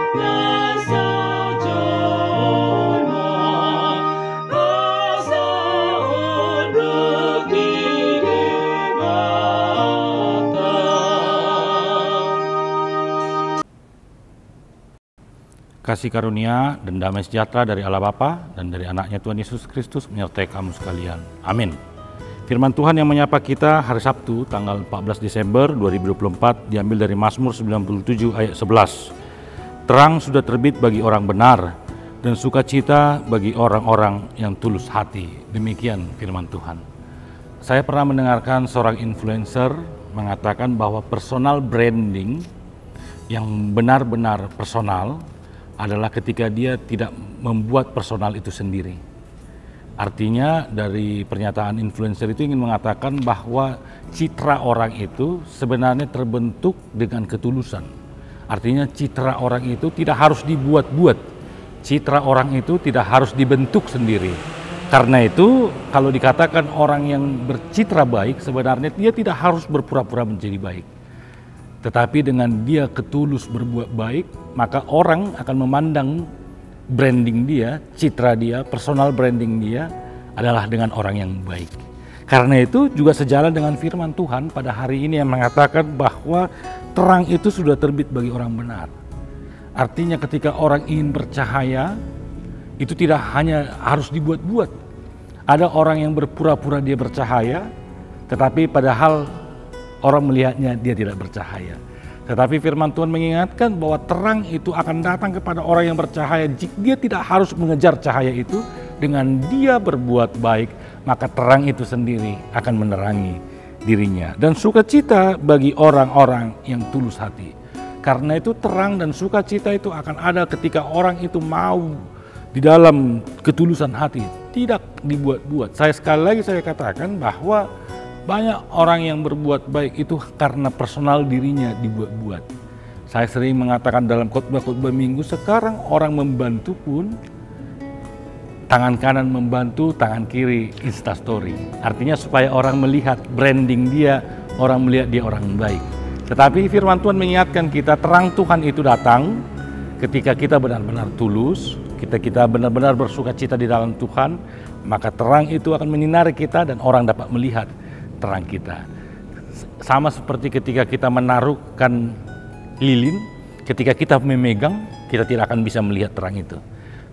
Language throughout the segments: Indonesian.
Kasih karunia dan damai sejahtera dari Allah Bapa dan dari anaknya Tuhan Yesus Kristus menyertai kamu sekalian. Amin. Firman Tuhan yang menyapa kita hari Sabtu tanggal 14 Desember 2024 diambil dari Mazmur 97 ayat 11. Terang sudah terbit bagi orang benar dan sukacita bagi orang-orang yang tulus hati. Demikian firman Tuhan. Saya pernah mendengarkan seorang influencer mengatakan bahwa personal branding yang benar-benar personal adalah ketika dia tidak membuat personal itu sendiri. Artinya dari pernyataan influencer itu ingin mengatakan bahwa citra orang itu sebenarnya terbentuk dengan ketulusan. Artinya citra orang itu tidak harus dibuat-buat. Citra orang itu tidak harus dibentuk sendiri. Karena itu kalau dikatakan orang yang bercitra baik sebenarnya dia tidak harus berpura-pura menjadi baik. Tetapi dengan dia ketulus berbuat baik, maka orang akan memandang branding dia, citra dia, personal branding dia adalah dengan orang yang baik. Karena itu juga sejalan dengan firman Tuhan pada hari ini yang mengatakan bahwa terang itu sudah terbit bagi orang benar. Artinya ketika orang ingin bercahaya, itu tidak hanya harus dibuat-buat. Ada orang yang berpura-pura dia bercahaya, tetapi padahal orang melihatnya dia tidak bercahaya. Tetapi firman Tuhan mengingatkan bahwa terang itu akan datang kepada orang yang bercahaya jika dia tidak harus mengejar cahaya itu. Dengan dia berbuat baik, maka terang itu sendiri akan menerangi dirinya. Dan sukacita bagi orang-orang yang tulus hati. Karena itu terang dan sukacita itu akan ada ketika orang itu mau di dalam ketulusan hati, tidak dibuat-buat. Sekali lagi saya katakan bahwa banyak orang yang berbuat baik itu karena personal dirinya dibuat-buat. Saya sering mengatakan dalam khotbah-khotbah minggu, sekarang orang membantu pun tangan kanan membantu, tangan kiri instastory. Artinya supaya orang melihat branding dia, orang melihat dia orang baik. Tetapi firman Tuhan mengingatkan kita, terang Tuhan itu datang ketika kita benar-benar tulus, kita benar-benar bersukacita di dalam Tuhan, maka terang itu akan menyinari kita dan orang dapat melihat terang kita. Sama seperti ketika kita menaruhkan lilin, ketika kita memegang, kita tidak akan bisa melihat terang itu.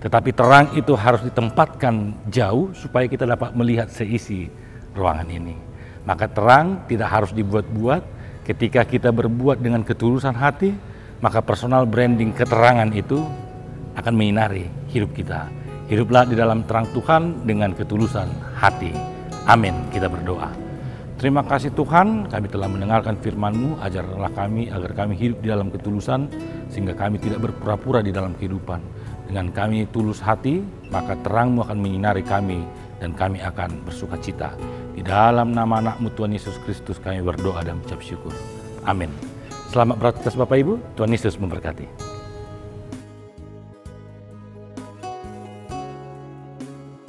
Tetapi terang itu harus ditempatkan jauh supaya kita dapat melihat seisi ruangan ini. Maka terang tidak harus dibuat-buat. Ketika kita berbuat dengan ketulusan hati, maka personal branding keterangan itu akan menyinari hidup kita. Hiduplah di dalam terang Tuhan dengan ketulusan hati. Amin. Kita berdoa. Terima kasih Tuhan, kami telah mendengarkan firman-Mu, ajarlah kami agar kami hidup di dalam ketulusan, sehingga kami tidak berpura-pura di dalam kehidupan. Dengan kami tulus hati, maka terang-Mu akan menyinari kami, dan kami akan bersukacita. Di dalam nama anak-Mu Tuhan Yesus Kristus kami berdoa dan mengucap syukur. Amin. Selamat beraktivitas Bapak Ibu, Tuhan Yesus memberkati.